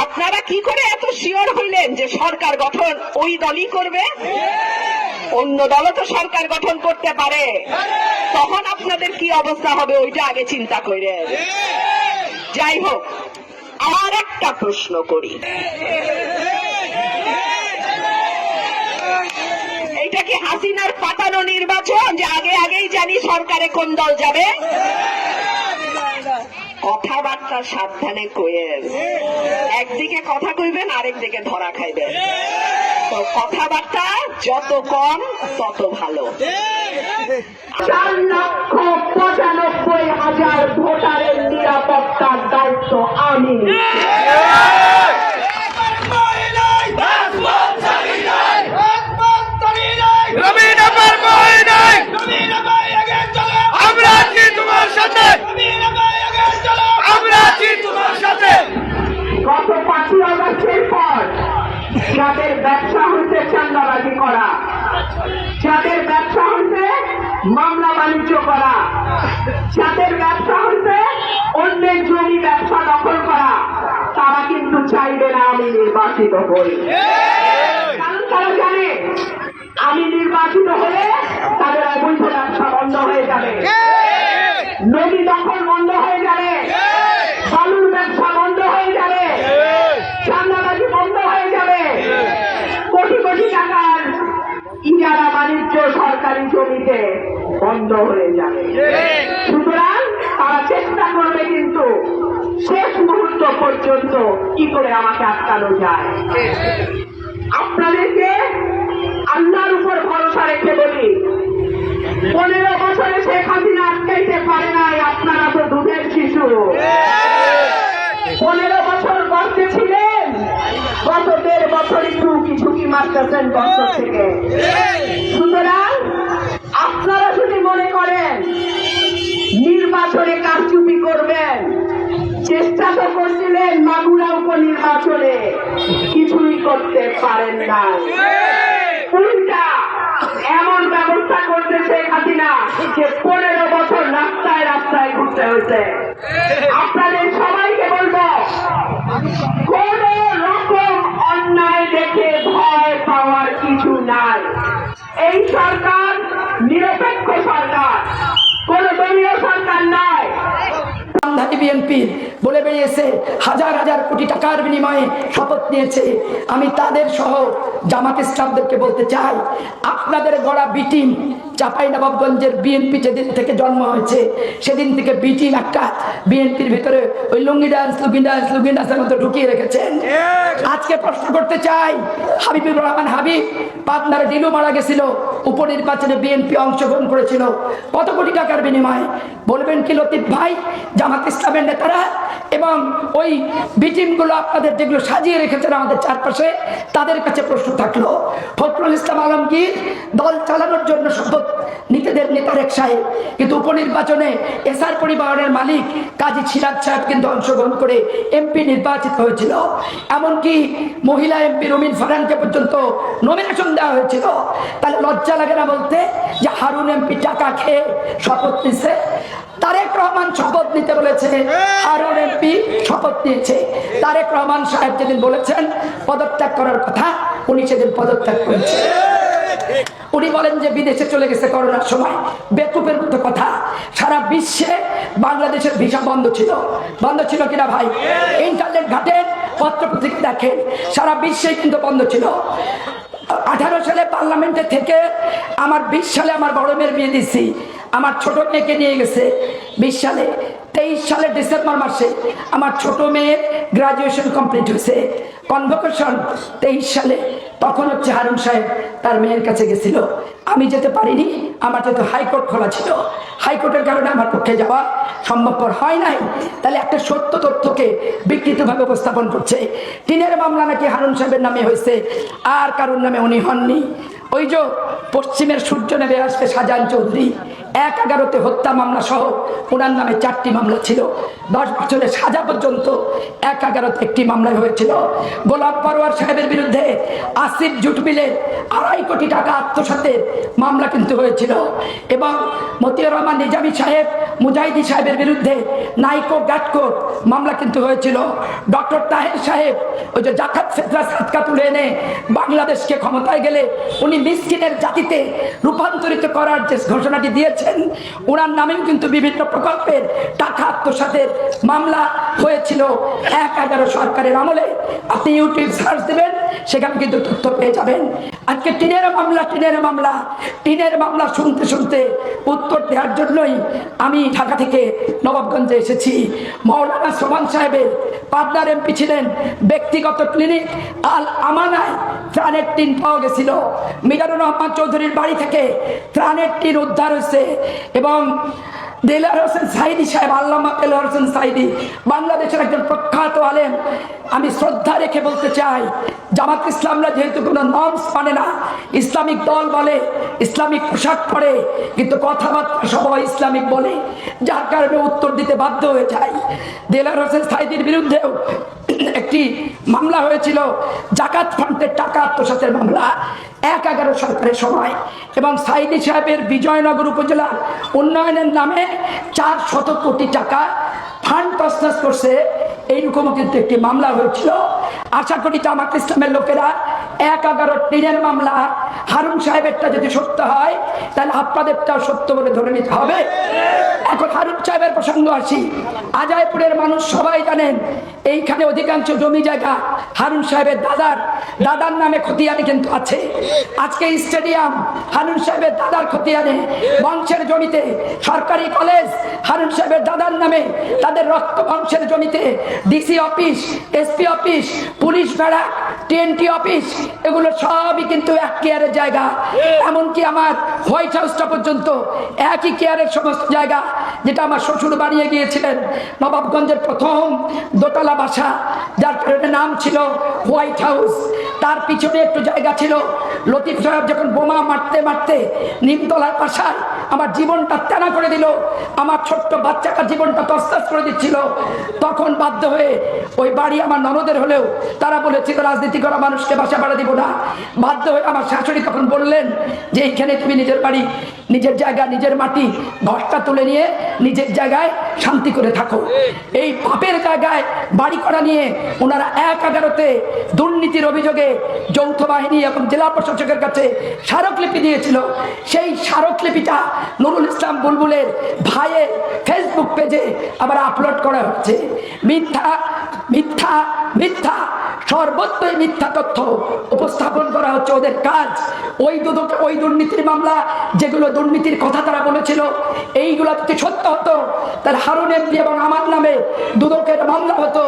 আপনারা কি করে এত শিওর হইলেন যে সরকার গঠন ওই দলই করবে? অন্য দলও তো সরকার গঠন করতে পারে, তখন আপনাদের কি অবস্থা হবে ওইটা আগে চিন্তা করে। যাই হোক, আর একটা প্রশ্ন করি, এইটা কি হাসিনার পাতানো নির্বাচন যে আগে আগেই জানি সরকারে কোন দল যাবে? কথাবার্তা সাবধানে কইেন, একদিকে কথা কইবেন আরেকদিকে ধরা খাইবেন, তো কথাবার্তা যত কম তত ভালো। 4,95,000 ভোটারের নিরাপত্তার দায়িত্ব আমি। গত 5ই আগস্টের পর যাদের ব্যবসা হয়েছে চাঁদাবাজি করা, যাদের ব্যবসা হয়েছে মামলা বাণিজ্য করা, যাদের ব্যবসা হয়েছে অন্যের জমি ব্যবসা দখল করা, তারা কিন্তু চাইবে না আমি নির্বাচিত হই। কারণ তারা জানে আমি নির্বাচিত হলে তাদের অবৈধ ব্যবসা বন্ধ হয়ে যাবে, নদী দখল বন্ধ হয়ে যাবে, বালুর ব্যবসা বন্ধ হয়ে যাবে, চাঁদাবাজি বন্ধ হয়ে যাবে, কোটি কোটি টাকার ইজারা বাণিজ্য সরকারি জমিতে বন্ধ হয়ে যাবে। সুতরাং তারা চেষ্টা করবে কিন্তু শেষ মুহূর্ত পর্যন্ত কি করে আমাকে আটকানো যায়। আপনাদেরকে আল্লাহর উপর ভরসা রেখে বলি, 15 বছরে শেখ হাসিনা আটকাইতে পারে নাই, আপনারা তো দুধের শিশু। 15 বছর গর্তে ছিলেন, গত 1.5 বছর একটু ঝুঁকি মারতেছেন গর্ত থেকে। সুতরাং আপনারা যদি মনে করেন নির্বাচনে কারচুপি করবেন, চেষ্টা তো করছিলেন মাগুরা উপনির্বাচনে, কিছুই করতে পারেন না। উল্টা এমন ব্যবস্থা করতে শেখ হাসিনা যে 15 বছর রাস্তায় রাস্তায় ঘুরতে হয়েছে। আপনাদের সবাইকে বলবো, কোন রকম অন্যায় দেখে ভয় পাওয়ার কিছু নাই। এই সরকার নিরপেক্ষ সরকার, কোন দলীয় সরকার নয়। বিএনপি বলে বেরিয়েছে হাজার হাজার কোটি টাকার বিনিময়ে শপথ নিয়েছে। আমি তাদের সহ জামাত ইসলামদেরকে বলতে চাই, আপনাদের গড়া বি টিম চাঁপাইনবাবগঞ্জের বিএনপি যেদিন থেকে জন্ম হয়েছে সেদিন থেকে বি টিম একটা বিএনপির ভিতরে ওই লুঙ্গি ডান্সের মতো ঢুকিয়ে রেখেছেন। আজকে প্রশ্ন করতে চাই, হাবিবুর রহমান হাবিব পাবনার ডিলু মারা গেছিল, উপনির্বাচনে বিএনপি অংশগ্রহণ করেছিল কত কোটি টাকার বিনিময়ে। বলবেন কি লতিফ ভাই, জামাত ইসলামের নেতারা এবং ওই বিটিমগুলো আপনাদের যেগুলো সাজিয়ে রেখেছেন আমাদের চারপাশে, তাদের কাছে প্রশ্ন থাকলো, ফখরুল ইসলাম আলমগীর দল চালানোর জন্য শপথ নিতে দেন নেতারেক সাহেব, কিন্তু উপনির্বাচনে এসআর পরিবহনের মালিক কাজী সিরাজ সাহেব কিন্তু অংশগ্রহণ করে এমপি নির্বাচিত হয়েছিল। এমনকি মহিলা এমপি রুমিন ফারহানকে পর্যন্ত নমিনেশন দেওয়া হয়েছিল। তাহলে লজ্জা লাগে না বলতে যে হারুন এমপি টাকা খেয়ে শপথ নিছে? তারেক রহমান শপথ নিতে বলেছে, হারুন এমপি শপথ নিয়েছে। তারেক রহমান সাহেব যেদিন বলেছেন পদত্যাগ করার কথা, উনি সেদিন পদত্যাগ করেছে। উনি বলেন যে বিদেশে চলে গেছে করোনার সময়, বেকুপের মতো কথা। সারা বিশ্বে বাংলাদেশের ভিসা বন্ধ ছিল কিনা ভাই? ইন্টারনেট ঘাটেন, পত্রপত্রিকা দেখেন, সারা বিশ্বে কিন্তু বন্ধ ছিল। 18 সালে পার্লামেন্টে থেকে আমার 20 সালে আমার বড় মেয়ের বিয়ে দিচ্ছি, আমার ছোট মেয়েকে নিয়ে গেছে 20 সালে। 23 সালে ডিসেম্বর মাসে আমার ছোট মেয়ের গ্রাজুয়েশন কমপ্লিট হয়েছে। কনভোকেশন 23 সালে, তখন হচ্ছে হারুন সাহেব তার মেয়ের কাছে গেছিল। আমি যেতে পারিনি, আমার যেহেতু হাইকোর্ট খোলা ছিল, হাইকোর্টের কারণে আমার পক্ষে যাওয়া সম্ভবপর হয় নাই। তাহলে একটা সত্য তথ্যকে বিকৃতভাবে উপস্থাপন করছে। টিনের মামলা নাকি হারুন সাহেবের নামে হয়েছে, আর কারুর নামে উনি হননি। ওই যে পশ্চিমের সূর্য নেমে আসবে শাহজাহান চৌধুরী, 1/11 হত্যা মামলা সহ ওনার নামে 4টি মামলা ছিল। 10 বছরের সাজা পর্যন্ত 1/11 একটি মামলায় হয়েছিল। গোলাম পরোয়ার সাহেবের বিরুদ্ধে আসিফ জুট মিলের 2.5 কোটি টাকা আত্মসাতের মামলা কিন্তু হয়েছিল। এবং মতিউর রহমান নিজামী সাহেব, মুজাহিদি সাহেবের বিরুদ্ধে নাইকো গ্যাটকো মামলা কিন্তু হয়েছিল। ডক্টর তাহের সাহেব ওই যে জাকাত ফিতরা সাদকা তুলে এনে বাংলাদেশকে ক্ষমতায় গেলে উনি মিসকিনের জাতিতে রূপান্তরিত করার যে ঘোষণাটি দিয়েছেন, ওনার নামেও কিন্তু বিভিন্ন প্রকল্পের টাকা আত্মসাতের মামলা হয়েছিল 1/11 সরকারের আমলে। আপনি ইউটিউব সার্চ দেবেন, সেখানে কিন্তু তথ্য পেয়ে যাবেন। আজকে টিনের মামলা শুনতে শুনতে উত্তর দেওয়ার জন্যই আমি ঢাকা থেকে নবাবগঞ্জে এসেছি। মৌলানা সোমান সাহেবের পাবনার এমপি ছিলেন, ব্যক্তিগত ক্লিনিক আল আমানায় ত্রাণের টিন পাওয়া গেছিল। মিজানুর রহমান চৌধুরীর বাড়ি থেকে ত্রাণের টিন উদ্ধার হয়েছে। এবং দেলার হোসেন সাইদি সাহেব, আল্লামা দেলার হোসেন সাইদি বাংলাদেশের একজন প্রখ্যাত আলেম। আমি শ্রদ্ধা রেখে বলতে চাই, জামাত ইসলামরা যেহেতু কোনো নর্মস মানে না, ইসলামিক দল বলে, ইসলামিক পোশাক পরে, কিন্তু কথাবার্তা সবাই ইসলামিক বলে, যার কারণে উত্তর দিতে বাধ্য হয়ে যায়। দেলার হোসেন সাইদির বিরুদ্ধেও একটি মামলা হয়েছিল, জাকাত ফান্ডের টাকা আত্মসাতের মামলা 1/11 সরকারের সময়। এবং সাইদি সাহেবের বিজয়নগর উপজেলা উন্নয়নের নামে 400 কোটি টাকা ফান্ড তছনছ করছে, এইরকমও কিন্তু একটি মামলা হয়েছিল। আশা করি জামাত ইসলামের লোকেরা 1/11 টিনের মামলা হারুন সাহেবেরটা যদি সত্য হয়, তাহলে আপনাদেরটাও সত্য বলে ধরে নিতে হবে। এখন হারুন সাহেবের প্রসঙ্গ আসি। আজাইপুরের মানুষ সবাই জানেন, এইখানে অধিকাংশ জমি জায়গা হারুন সাহেবের দাদার নামে খতিয়ানে কিন্তু আছে। আজকে স্টেডিয়াম হারুন সাহেবের দাদার খতিয়ানে, বংশের জমিতে সরকারি কলেজ হারুন সাহেবের দাদার নামে, তাদের রক্ত বংশের জমিতে DC office, SP office, police বেড়া, টিএনটি অফিস, এগুলো সবই কিন্তু এক কেয়ারের জায়গা। এমনকি আমার হোয়াইট হাউসটা পর্যন্ত একই কেয়ারের সমস্ত জায়গা, যেটা আমার শ্বশুর বানিয়ে গিয়েছিলেন। নবাবগঞ্জের প্রথম দোতলা বাসা, যার কারণে নাম ছিল হোয়াইট হাউস। তার পিছনে একটু জায়গা ছিল। লতিফ সাহেব যখন বোমা মারতে মারতে নিমতলার বাসায় আমার জীবনটা তেনা করে দিল, আমার ছোট্ট বাচ্চাটার জীবনটা তছনছ করে দিচ্ছিল, তখন বাধ্য হয়ে ওই বাড়ি আমার ননদের হলেও তারা বলেছিল রাজনীতি করা মানুষকে বাসা ভাড়া দিব না। বাধ্য হয়ে আমার শাশুড়ি তখন বললেন যে এইখানে তুমি নিজের বাড়ি, নিজের জায়গা, নিজের মাটি, ঘরটা তুলে নিয়ে নিজের জায়গায় শান্তি করে থাকো। এই পাপের জায়গায় বাড়ি করা নিয়ে ওনারা 1/11-তে দুর্নীতির অভিযোগে যৌথ বাহিনী এবং জেলা প্রশাসকের কাছে স্মারকলিপি দিয়েছিল। সেই স্মারকলিপিটা নুরুল ইসলাম বুলবুলের ভাইয়ের ফেসবুক পেজে আবার আপলোড করা হচ্ছে। মিথ্যা মিথ্যা মিথ্যা, সর্বত্রই মিথ্যা তথ্য উপস্থাপন করা হচ্ছে ওদের কাজ। ওই দুর্নীতির মামলা, যেগুলো দুর্নীতির কথা তারা বলেছিল, এইগুলো যদি সত্য হতো, তাহলে হারুন এমপি এবং আমার নামে দুদকের মামলা হতো,